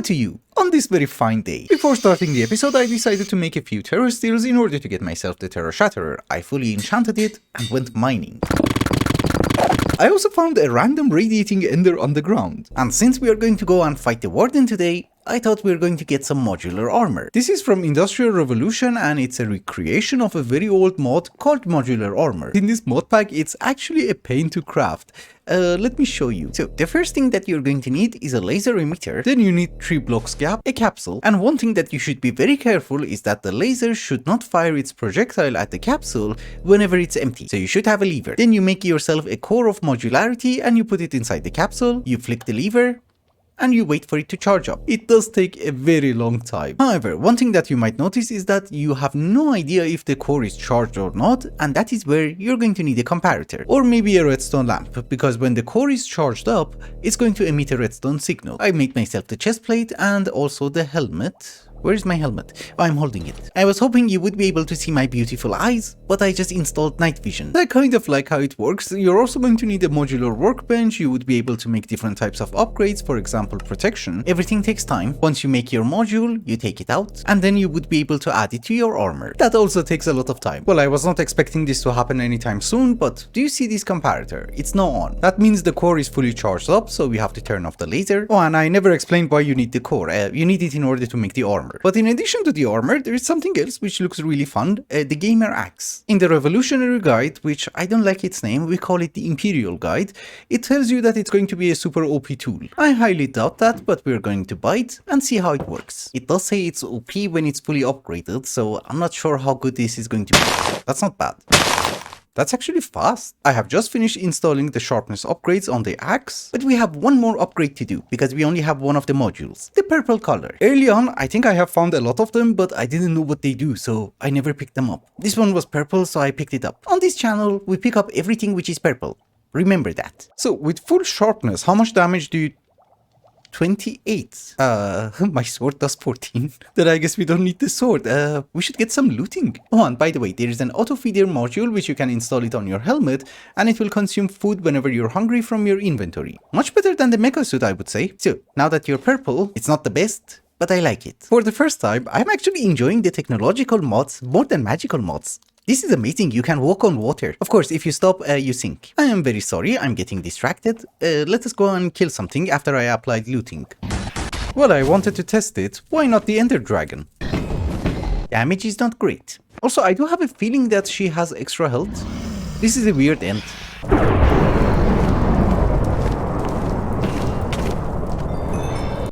to you on this very fine day. Before starting the episode, I decided to make a few terror steals in order to get myself the Terror Shatterer. I fully enchanted it and went mining. I also found a random radiating ender on the ground. And since we are going to go and fight the Warden today, I thought we were going to get some modular armor. This is from Industrial Revolution and it's a recreation of a very old mod called Modular Armor. In this mod pack, it's actually a pain to craft. Let me show you. So the first thing that you're going to need is a laser emitter, then you need 3 blocks gap, a capsule, and one thing that you should be very careful is that the laser should not fire its projectile at the capsule whenever it's empty. So you should have a lever. Then you make yourself a core of modularity and you put it inside the capsule, you flick the lever, and you wait for it to charge up. It does take a very long time. However, one thing that you might notice is that you have no idea if the core is charged or not, and that is where you're going to need a comparator, or maybe a redstone lamp, because when the core is charged up, it's going to emit a redstone signal. I made myself the chest plate and also the helmet. Where is my helmet? Oh, I'm holding it. I was hoping you would be able to see my beautiful eyes, but I just installed night vision. I kind of like how it works. You're also going to need a modular workbench. You would be able to make different types of upgrades, for example, protection. Everything takes time. Once you make your module, you take it out, and then you would be able to add it to your armor. That also takes a lot of time. Well, I was not expecting this to happen anytime soon, but do you see this comparator? It's now on. That means the core is fully charged up, so we have to turn off the laser. Oh, and I never explained why you need the core. You need it in order to make the armor. But in addition to the armor, there is something else which looks really fun, the gamer axe. In the revolutionary guide, which I don't like its name, we call it the Imperial guide, it tells you that it's going to be a super OP tool. I highly doubt that, but we're going to buy it and see how it works. It does say it's OP when it's fully upgraded, so I'm not sure how good this is going to be. That's not bad. That's actually fast. I have just finished installing the sharpness upgrades on the axe, but we have one more upgrade to do because we only have one of the modules, the purple color. Early on, I think I have found a lot of them, but I didn't know what they do, so I never picked them up. This one was purple, so I picked it up. On this channel, we pick up everything which is purple. Remember that. So with full sharpness, how much damage do you... 28. My sword does 14. Then I guess we don't need the sword. We should get some looting. Oh, and by the way, there is an auto feeder module which you can install it on your helmet and it will consume food whenever you're hungry from your inventory. Much better than the mecha suit, I would say. So, now that you're purple, it's not the best, but I like it. For the first time, I'm actually enjoying the technological mods more than magical mods. This is amazing, you can walk on water. Of course, if you stop, you sink. I am very sorry, I'm getting distracted. Let us go and kill something after I applied looting. Well, I wanted to test it. Why not the Ender Dragon? Damage is not great. Also, I do have a feeling that she has extra health. This is a weird end.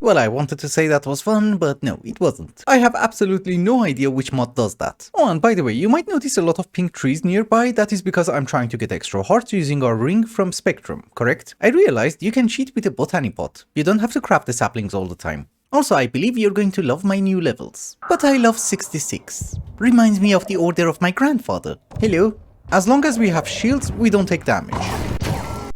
Well, I wanted to say that was fun, but no, it wasn't. I have absolutely no idea which mod does that. Oh, and by the way, you might notice a lot of pink trees nearby. That is because I'm trying to get extra hearts using our ring from Spectrum, correct? I realized you can cheat with a botany pot. You don't have to craft the saplings all the time. Also, I believe you're going to love my new levels. But I love 66. Reminds me of the order of my grandfather. Hello. As long as we have shields, we don't take damage.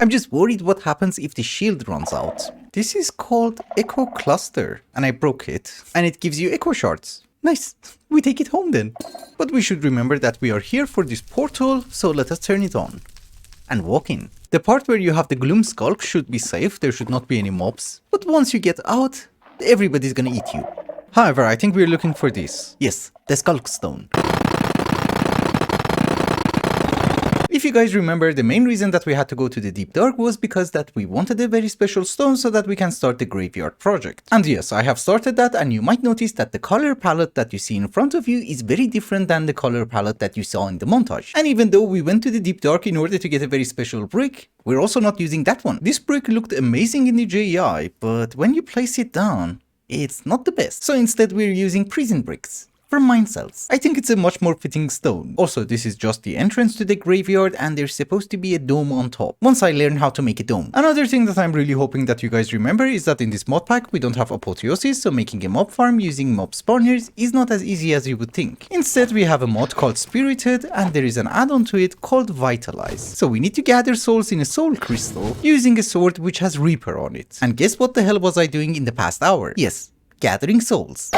I'm just worried what happens if the shield runs out. This is called Echo Cluster, and I broke it, and it gives you Echo Shards. Nice, we take it home then. But we should remember that we are here for this portal, so let us turn it on. And walk in. The part where you have the Gloom Skulk should be safe, there should not be any mobs. But once you get out, everybody's gonna eat you. However, I think we're looking for this. Yes, the Skulk Stone. If you guys remember, the main reason that we had to go to the Deep Dark was because that we wanted a very special stone so that we can start the Graveyard project. And yes, I have started that, and you might notice that the color palette that you see in front of you is very different than the color palette that you saw in the montage. And even though we went to the Deep Dark in order to get a very special brick, we're also not using that one. This brick looked amazing in the JEI, but when you place it down, it's not the best. So instead we're using prison bricks. From mine cells. I think it's a much more fitting stone. Also, this is just the entrance to the graveyard and there's supposed to be a dome on top, once I learn how to make a dome. Another thing that I'm really hoping that you guys remember is that in this mod pack we don't have apotheosis, so making a mob farm using mob spawners is not as easy as you would think. Instead, we have a mod called Spirited and there is an add-on to it called Vitalize. So we need to gather souls in a soul crystal using a sword which has Reaper on it. And guess what the hell was I doing in the past hour? Yes, gathering souls.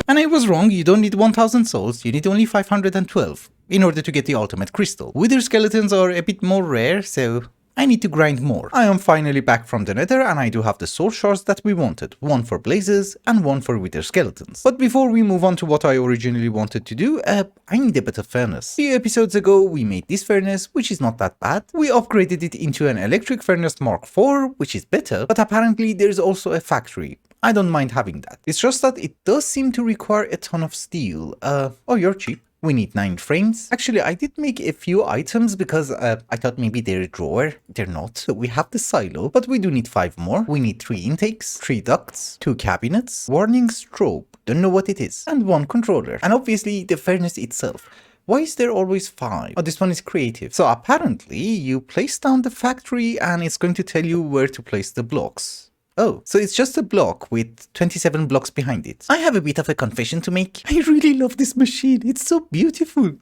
And I was wrong, you don't need 1000 souls, you need only 512 in order to get the ultimate crystal. Wither skeletons are a bit more rare, so I need to grind more. I am finally back from the nether and I do have the soul shards that we wanted. One for blazes and one for wither skeletons. But before we move on to what I originally wanted to do, I need a better furnace. 3 episodes ago we made this furnace, which is not that bad. We upgraded it into an electric furnace Mark IV, which is better, but apparently there's also a factory. I don't mind having that. It's just that it does seem to require a ton of steel. Oh, you're cheap. We need 9 frames. Actually, I did make a few items because I thought maybe they're a drawer. They're not. So we have the silo, but we do need 5 more. We need 3 intakes, 3 ducts, 2 cabinets, warning strobe, don't know what it is, and 1 controller. And obviously the furnace itself. Why is there always 5? Oh, this one is creative. So apparently you place down the factory and it's going to tell you where to place the blocks. Oh, so it's just a block with 27 blocks behind it. I have a bit of a confession to make. I really love this machine. It's so beautiful.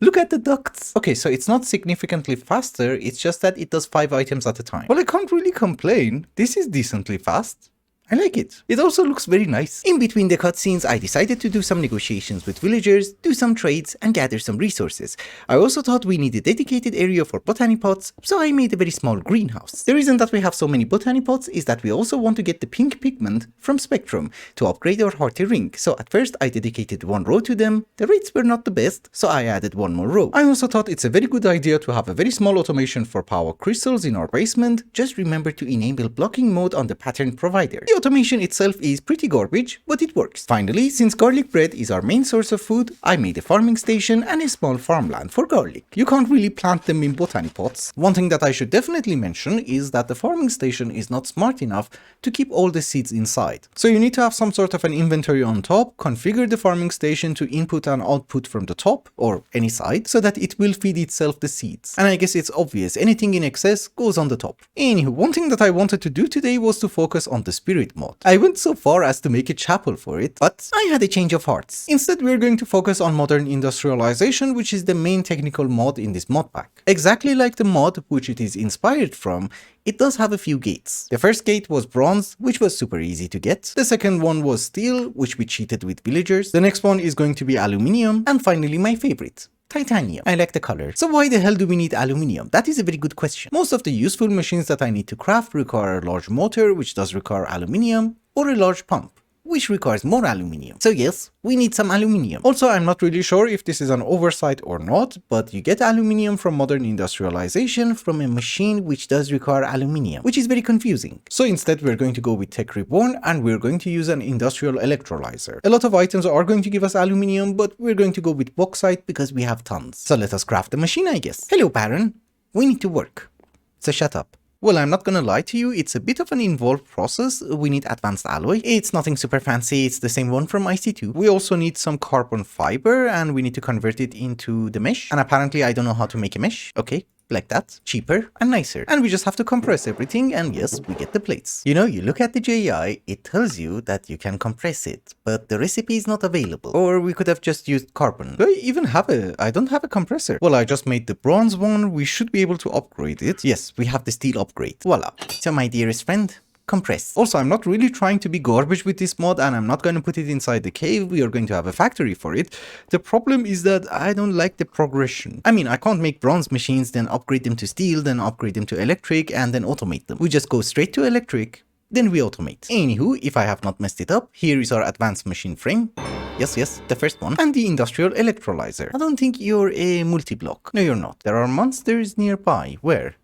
Look at the ducts. Okay, so it's not significantly faster. It's just that it does 5 items at a time. Well, I can't really complain. This is decently fast. I like it. It also looks very nice. In between the cutscenes, I decided to do some negotiations with villagers, do some trades, and gather some resources. I also thought we need a dedicated area for botany pots, so I made a very small greenhouse. The reason that we have so many botany pots is that we also want to get the pink pigment from Spectrum to upgrade our hearty ring. So at first I dedicated 1 row to them. The rates were not the best, so I added 1 more row. I also thought it's a very good idea to have a very small automation for power crystals in our basement. Just remember to enable blocking mode on the pattern provider. The automation itself is pretty garbage, but it works. Finally, since garlic bread is our main source of food, I made a farming station and a small farmland for garlic. You can't really plant them in botany pots. One thing that I should definitely mention is that the farming station is not smart enough to keep all the seeds inside. So you need to have some sort of an inventory on top, configure the farming station to input and output from the top or any side so that it will feed itself the seeds. And I guess it's obvious, anything in excess goes on the top. Anywho, one thing that I wanted to do today was to focus on the spirit mod. I went so far as to make a chapel for it, but I had a change of hearts. Instead, we're going to focus on modern industrialization, which is the main technical mod in this mod pack. Exactly like the mod which it is inspired from, it does have a few gates. The first gate was bronze, which was super easy to get. The second one was steel, which we cheated with villagers. The next one is going to be aluminium, and finally my favorite, titanium. I like the color. So why the hell do we need aluminium? That is a very good question. Most of the useful machines that I need to craft require a large motor, which does require aluminium, or a large pump, which requires more aluminium. So yes, we need some aluminium. Also, I'm not really sure if this is an oversight or not, but you get aluminium from modern industrialization from a machine which does require aluminium, which is very confusing. So instead, we're going to go with Tech Reborn and we're going to use an industrial electrolyzer. A lot of items are going to give us aluminium, but we're going to go with bauxite because we have tons. So let us craft the machine, I guess. Hello, Baron. We need to work. So shut up. Well, I'm not gonna lie to you, it's a bit of an involved process. We need advanced alloy. It's nothing super fancy, it's the same one from IC2. We also need some carbon fiber and we need to convert it into the mesh. And apparently I don't know how to make a mesh. Okay, like that. Cheaper and nicer. And we just have to compress everything and yes, we get the plates. You know, you look at the JI, it tells you that you can compress it, but the recipe is not available. Or we could have just used carbon. Do I even have I don't have a compressor. Well, I just made the bronze one. We should be able to upgrade it. Yes, we have the steel upgrade. Voila. So my dearest friend, compress. Also, I'm not really trying to be garbage with this mod and I'm not going to put it inside the cave. We are going to have a factory for it. The problem is that I don't like the progression. I mean, I can't make bronze machines, then upgrade them to steel, then upgrade them to electric and then automate them. We just go straight to electric, then we automate. Anywho, if I have not messed it up, here is our advanced machine frame. Yes, the first one. And the industrial electrolyzer. I don't think you're a multi-block. No, you're not. There are monsters nearby. Where?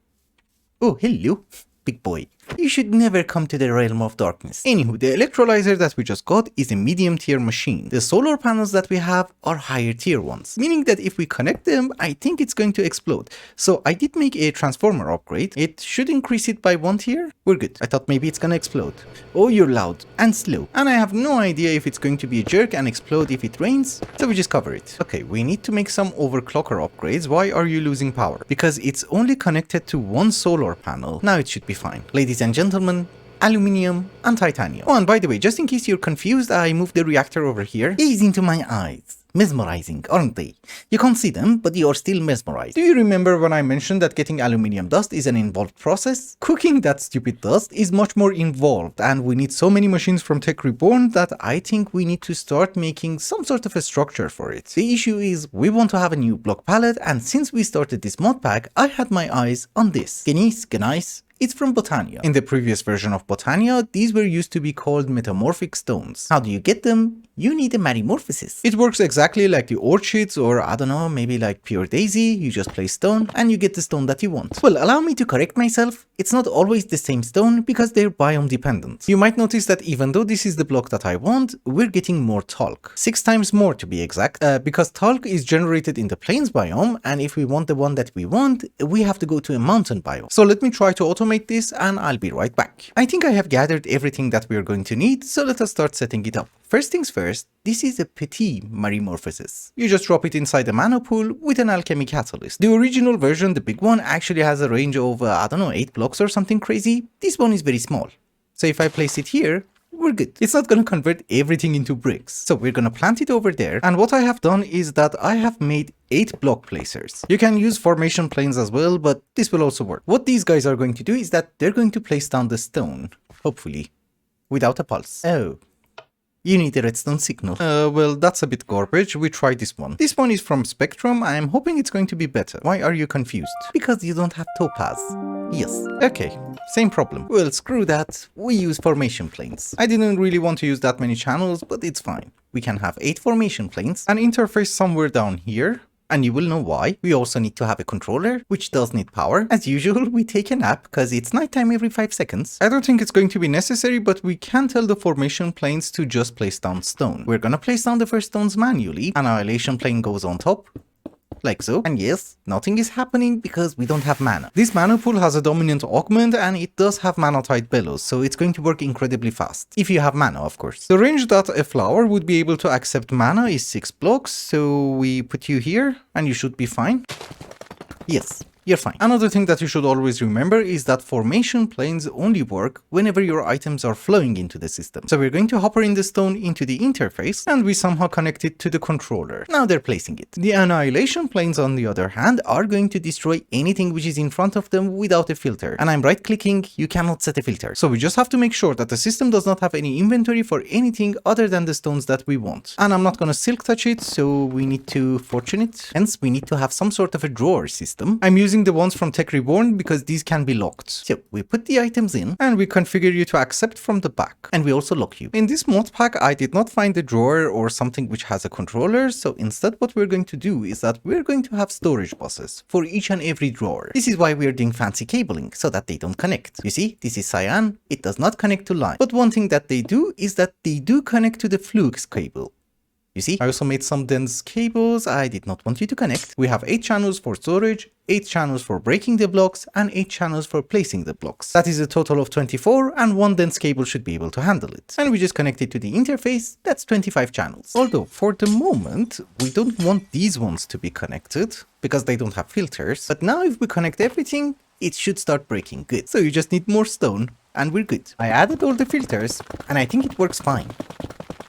Oh, hello, big boy. You should never come to the realm of darkness. Anywho, the electrolyzer that we just got is a medium tier machine. The solar panels that we have are higher tier ones, meaning that if we connect them, I think it's going to explode. So I did make a transformer upgrade. It should increase it by 1 tier. We're good. I thought maybe it's gonna explode. Oh, you're loud and slow. And I have no idea if it's going to be a jerk and explode if it rains. So we just cover it. Okay, we need to make some overclocker upgrades. Why are you losing power? Because it's only connected to 1 solar panel. Now it should be fine. Ladies and gentlemen, aluminium and titanium. Oh, and by the way, just in case you're confused, I moved the reactor over here. Gaze into my eyes. Mesmerizing, aren't they? You can't see them, but you're still mesmerized. Do you remember when I mentioned that getting aluminium dust is an involved process? Cooking that stupid dust is much more involved, and we need so many machines from Tech Reborn that I think we need to start making some sort of a structure for it. The issue is we want to have a new block palette, and since we started this mod pack, I had my eyes on this. Gneiss. It's from Botania. In the previous version of Botania, these were used to be called metamorphic stones. How do you get them? You need a metamorphosis. It works exactly like the orchids, or I don't know, maybe like pure daisy. You just place stone and you get the stone that you want. Well, allow me to correct myself. It's not always the same stone because they're biome dependent. You might notice that even though this is the block that I want, we're getting more talc. 6 times more to be exact, because talc is generated in the plains biome, and if we want the one that we want, we have to go to a mountain biome. So let me try to automate this and I'll be right back. I think I have gathered everything that we're going to need, so let us start setting it up. First things first, this is a petit metamorphosis. You just drop it inside a mana pool with an alchemy catalyst. The original version, the big one, actually has a range of, I don't know, 8 blocks or something crazy. This one is very small. So if I place it here, we're good. It's not going to convert everything into bricks. So we're going to plant it over there. And what I have done is that I have made 8 block placers. You can use formation planes as well, but this will also work. What these guys are going to do is that they're going to place down the stone, hopefully, without a pulse. Oh. You need a redstone signal. Well, that's a bit garbage. We try this one. This one is from Spectrum. I'm hoping it's going to be better. Why are you confused? Because you don't have topaz. Yes. Okay. Same problem. Well, screw that. We use formation planes. I didn't really want to use that many channels, but it's fine. We can have 8 formation planes, an interface somewhere down here. And you will know why. We also need to have a controller, which does need power. As usual, we take a nap because it's nighttime every 5 seconds. I don't think it's going to be necessary, but we can tell the formation planes to just place down stone. We're gonna place down the first stones manually. Annihilation plane goes on top. Like so. And yes, nothing is happening because we don't have mana. This mana pool has a dominant augment and it does have mana tied bellows, so it's going to work incredibly fast. If you have mana, of course. The range that a flower would be able to accept mana is 6 blocks, so we put you here and you should be fine. Yes. You're fine. Another thing that you should always remember is that formation planes only work whenever your items are flowing into the system. So we're going to hopper in the stone into the interface and we somehow connect it to the controller. Now they're placing it. The annihilation planes, on the other hand, are going to destroy anything which is in front of them without a filter. And I'm right clicking, you cannot set a filter. So we just have to make sure that the system does not have any inventory for anything other than the stones that we want. And I'm not going to silk touch it, so we need to fortune it. Hence, we need to have some sort of a drawer system. I'm using the ones from Tech Reborn because these can be locked. So we put the items in and we configure you to accept from the back, and we also lock you. In this mod pack, I did not find a drawer or something which has a controller, so instead what we're going to do is that we're going to have storage buses for each and every drawer. This is why we're doing fancy cabling, so that they don't connect. You see, this is cyan, it does not connect to line. But one thing that they do is that they do connect to the flux cable. You see, I also made some dense cables I did not want you to connect. We have 8 channels for storage, 8 channels for breaking the blocks, and 8 channels for placing the blocks. That is a total of 24, and 1 dense cable should be able to handle it. And we just connect it to the interface, that's 25 channels. Although, for the moment, we don't want these ones to be connected, because they don't have filters. But now if we connect everything, it should start breaking. Good. So you just need more stone, and we're good. I added all the filters, and I think it works fine.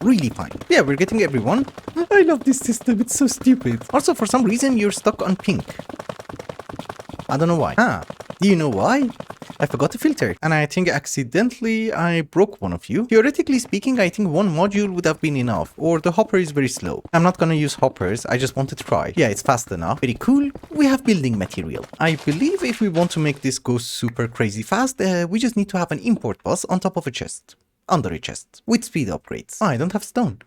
Really fine. Yeah, we're getting everyone. I love this system, it's so stupid. Also, for some reason, you're stuck on pink. I don't know why. Do you know why? I forgot to filter, and I think accidentally I broke one of you. Theoretically speaking, I think 1 module would have been enough, or the hopper is very slow. I'm not gonna use hoppers, I just want to try. Yeah, it's fast enough. Very cool. We have building material. I believe if we want to make this go super crazy fast, we just need to have an import bus on top of a chest. Under a chest. With speed upgrades. I don't have stone.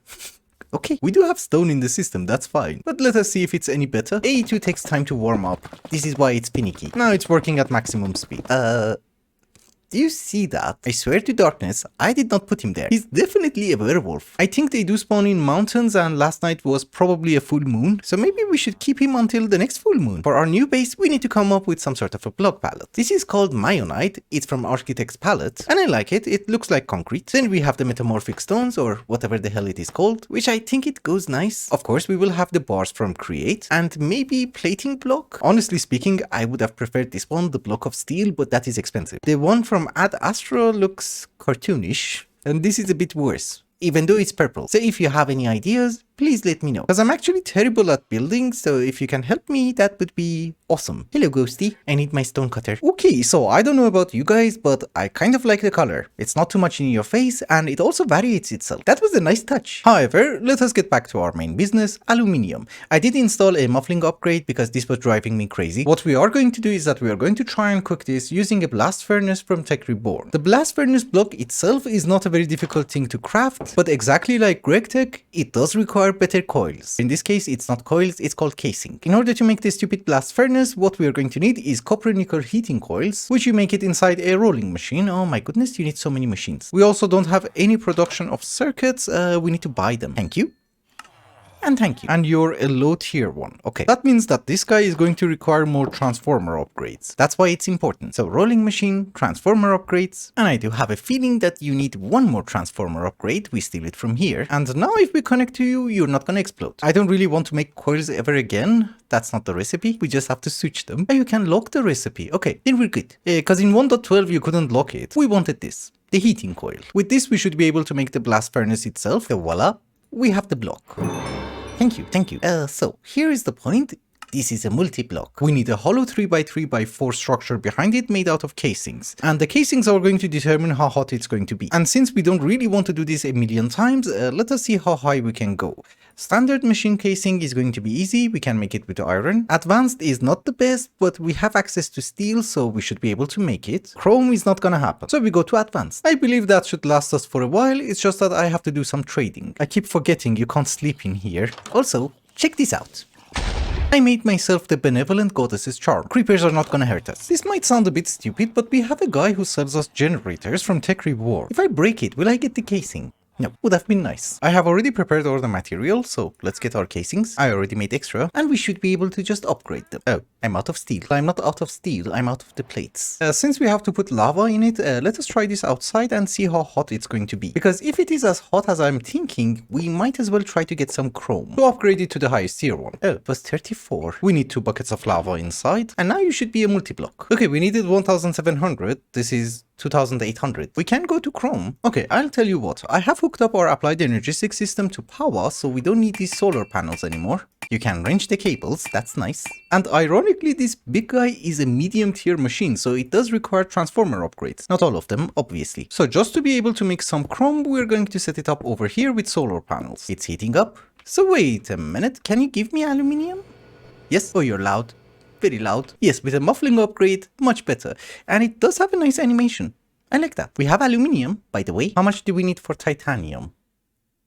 Okay, we do have stone in the system, that's fine. But let us see if it's any better. A2 takes time to warm up. This is why it's finicky. Now it's working at maximum speed. Do you see that? I swear to darkness, I did not put him there. He's definitely a werewolf. I think they do spawn in mountains, and last night was probably a full moon, so maybe we should keep him until the next full moon. For our new base, we need to come up with some sort of a block palette. This is called Myonite. It's from Architect's Palette, and I like it. It looks like concrete. Then we have the metamorphic stones, or whatever the hell it is called, which I think it goes nice. Of course, we will have the bars from Create, and maybe plating block. Honestly speaking, I would have preferred this one, the block of steel, but that is expensive. The one from Ad Astra looks cartoonish, and this is a bit worse, even though it's purple. So if you have any ideas, please let me know. Because I'm actually terrible at building, so if you can help me, that would be awesome. Hello, Ghosty. I need my stone cutter. Okay, so I don't know about you guys, but I kind of like the color. It's not too much in your face, and it also variates itself. That was a nice touch. However, let us get back to our main business, aluminium. I did install a muffling upgrade because this was driving me crazy. What we are going to do is that we are going to try and cook this using a blast furnace from Tech Reborn. The blast furnace block itself is not a very difficult thing to craft, but exactly like GregTech, it does require better coils. In this case, it's not coils, it's called casing. In order to make this stupid blast furnace, what we are going to need is copper nickel heating coils, which you make it inside a rolling machine. Oh my goodness, you need so many machines. We also don't have any production of circuits, we need to buy them. Thank you. And thank you. And you're a low tier one. Okay, that means that this guy is going to require more transformer upgrades. That's why it's important. So rolling machine, transformer upgrades, and I do have a feeling that you need one more transformer upgrade. We steal it from here. And now if we connect to you, you're not gonna explode. I don't really want to make coils ever again. That's not the recipe. We just have to switch them. And you can lock the recipe. Okay, then we're good. Because in 1.12 you couldn't lock it. We wanted this, the heating coil. With this, we should be able to make the blast furnace itself. So voila, we have the block. Thank you, thank you. So here is the point. This is a multi-block. We need a hollow 3x3x4 structure behind it made out of casings. And the casings are going to determine how hot it's going to be. And since we don't really want to do this a million times, let us see how high we can go. Standard machine casing is going to be easy. We can make it with iron. Advanced is not the best, but we have access to steel, so we should be able to make it. Chrome is not gonna happen. So we go to advanced. I believe that should last us for a while. It's just that I have to do some trading. I keep forgetting you can't sleep in here. Also, check this out. I made myself the benevolent goddess's charm. Creepers are not gonna hurt us. This might sound a bit stupid, but we have a guy who sells us generators from Tech Reborn. If I break it, will I get the casing? No, would have been nice. I have already prepared all the material, so let's get our casings. I already made extra, and we should be able to just upgrade them. Oh, I'm out of steel. I'm not out of steel, I'm out of the plates. Since we have to put lava in it, let us try this outside and see how hot it's going to be. Because if it is as hot as I'm thinking, we might as well try to get some chrome to upgrade it to the highest tier one. Oh, it was 34. We need 2 buckets of lava inside, and now you should be a multi-block. Okay, we needed 1700. This is 2800. We can go to Chrome. Okay, I'll tell you what. I have hooked up our applied energistic system to power, so we don't need these solar panels anymore. You can wrench the cables, that's nice. And ironically, this big guy is a medium tier machine, so it does require transformer upgrades. Not all of them, obviously. So just to be able to make some chrome, we're going to set it up over here with solar panels. It's heating up. So wait a minute, can you give me aluminium? Yes? Oh, you're loud. Very loud. Yes, with a muffling upgrade, much better. And it does have a nice animation. I like that. We have aluminium, by the way. How much do we need for titanium?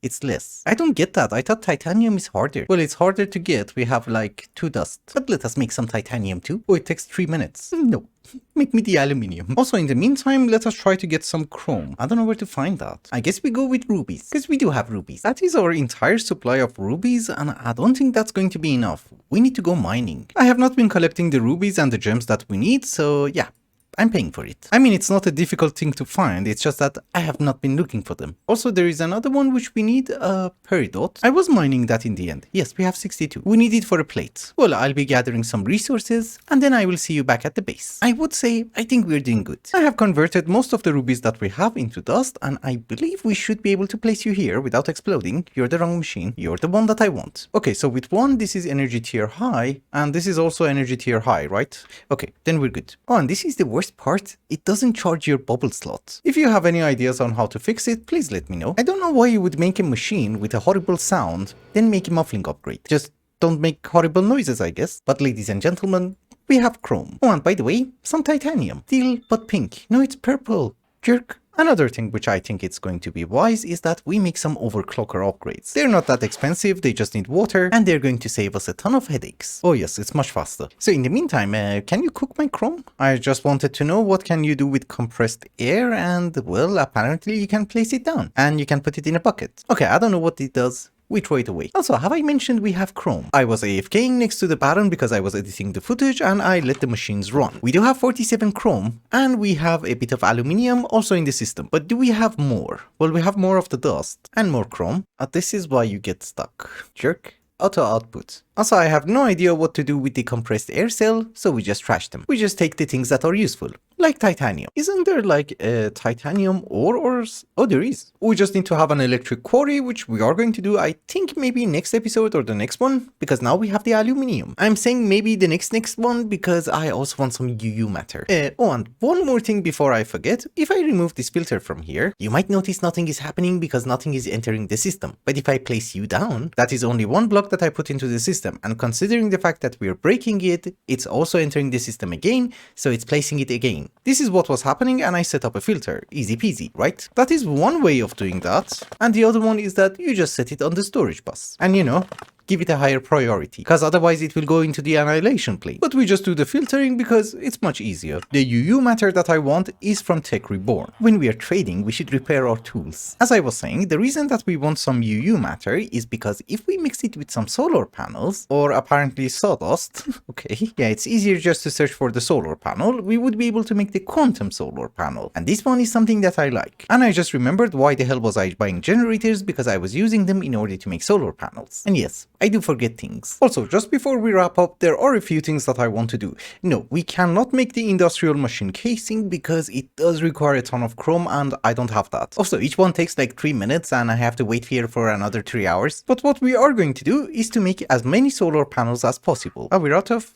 It's less. I don't get that. I thought titanium is harder. Well, it's harder to get. We have like 2 dust. But let us make some titanium too. Oh, it takes 3 minutes. No. Make me the aluminium. Also, in the meantime, let us try to get some chrome. I don't know where to find that. I guess we go with rubies, because we do have rubies. That is our entire supply of rubies, and I don't think that's going to be enough. We need to go mining. I have not been collecting the rubies and the gems that we need, so yeah. I'm paying for it. I mean, it's not a difficult thing to find, it's just that I have not been looking for them. Also, there is another one which we need, peridot. I was mining that in the end. Yes, we have 62. We need it for a plate. Well, I'll be gathering some resources, and then I will see you back at the base. I would say, I think we're doing good. I have converted most of the rubies that we have into dust, and I believe we should be able to place you here without exploding. You're the wrong machine. You're the one that I want. Okay, so with one, this is energy tier high, and this is also energy tier high, right? Okay, then we're good. Oh, and this is the worst part, it doesn't charge your bubble slot. If you have any ideas on how to fix it, please let me know. I don't know why you would make a machine with a horrible sound, then make a muffling upgrade. Just don't make horrible noises, I guess. But ladies and gentlemen, we have chrome. Oh, and by the way, some titanium. Steel, but pink. No, it's purple. Jerk. Another thing which I think it's going to be wise is that we make some overclocker upgrades. They're not that expensive, they just need water, and they're going to save us a ton of headaches. Oh yes, it's much faster. So in the meantime, can you cook my chrome? I just wanted to know what can you do with compressed air, and well, apparently you can place it down, and you can put it in a bucket. Okay, I don't know what it does. We throw it away. Also, have I mentioned we have chrome? I was AFKing next to the Baron because I was editing the footage and I let the machines run. We do have 47 chrome and we have a bit of aluminium also in the system. But do we have more? Well, we have more of the dust and more chrome. This is why you get stuck. Jerk. auto output. Also, I have no idea what to do with the compressed air cell, so we just trash them. We just take the things that are useful, like titanium. Isn't there like a titanium ore or... Oh, there is. We just need to have an electric quarry, which we are going to do, I think maybe next episode or the next one, because now we have the aluminium. I'm saying maybe the next one because I also want some UU matter. Oh, and one more thing before I forget, if I remove this filter from here, you might notice nothing is happening because nothing is entering the system. But if I place you down, that is only one block that I put into the system. And considering the fact that we're breaking it, it's also entering the system again, so it's placing it again. This is what was happening and I set up a filter. Easy peasy, right? That is one way of doing that. And the other one is that you just set it on the storage bus. And you know, give it a higher priority, because otherwise it will go into the annihilation plane. But we just do the filtering because it's much easier. The UU matter that I want is from Tech Reborn. When we are trading, we should repair our tools. As I was saying, the reason that we want some UU matter is because if we mix it with some solar panels, or apparently sawdust, okay, yeah, it's easier just to search for the solar panel, we would be able to make the quantum solar panel. And this one is something that I like. And I just remembered why the hell was I buying generators, because I was using them in order to make solar panels. And yes, I do forget things. Also, just before we wrap up, there are a few things that I want to do. No, we cannot make the industrial machine casing because it does require a ton of chrome and I don't have that. Also, each one takes like 3 minutes and I have to wait here for another 3 hours. But what we are going to do is to make as many solar panels as possible. Oh, we're out of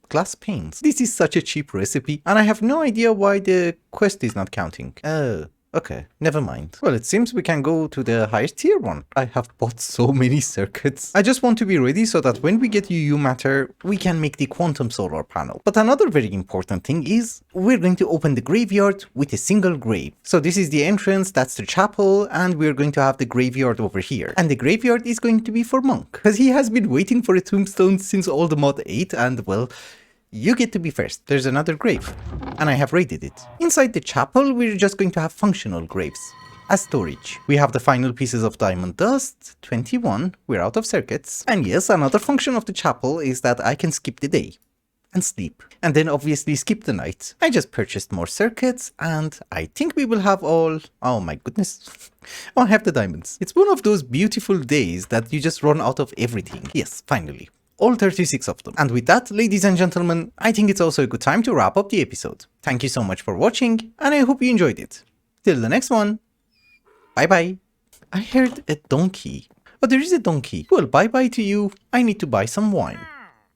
glass panes. This is such a cheap recipe and I have no idea why the quest is not counting. Oh. Okay, never mind. Well, it seems we can go to the highest tier one. I have bought so many circuits. I just want to be ready so that when we get UU matter, we can make the quantum solar panel. But another very important thing is we're going to open the graveyard with a single grave. So this is the entrance, that's the chapel, and we're going to have the graveyard over here. And the graveyard is going to be for Monk, because he has been waiting for a tombstone since all the mod 8 and well, you get to be first. There's another grave. And I have raided it. Inside the chapel, we're just going to have functional graves as storage. We have the final pieces of diamond dust, 21, we're out of circuits. And yes, another function of the chapel is that I can skip the day and sleep. And then obviously skip the night. I just purchased more circuits and I think we will have all... Oh my goodness. Oh, I have the diamonds. It's one of those beautiful days that you just run out of everything. Yes, finally. All 36 of them. And with that, ladies and gentlemen, I think it's also a good time to wrap up the episode. Thank you so much for watching, and I hope you enjoyed it. Till the next one. Bye bye. I heard a donkey. Oh, there is a donkey. Well, bye bye to you. I need to buy some wine.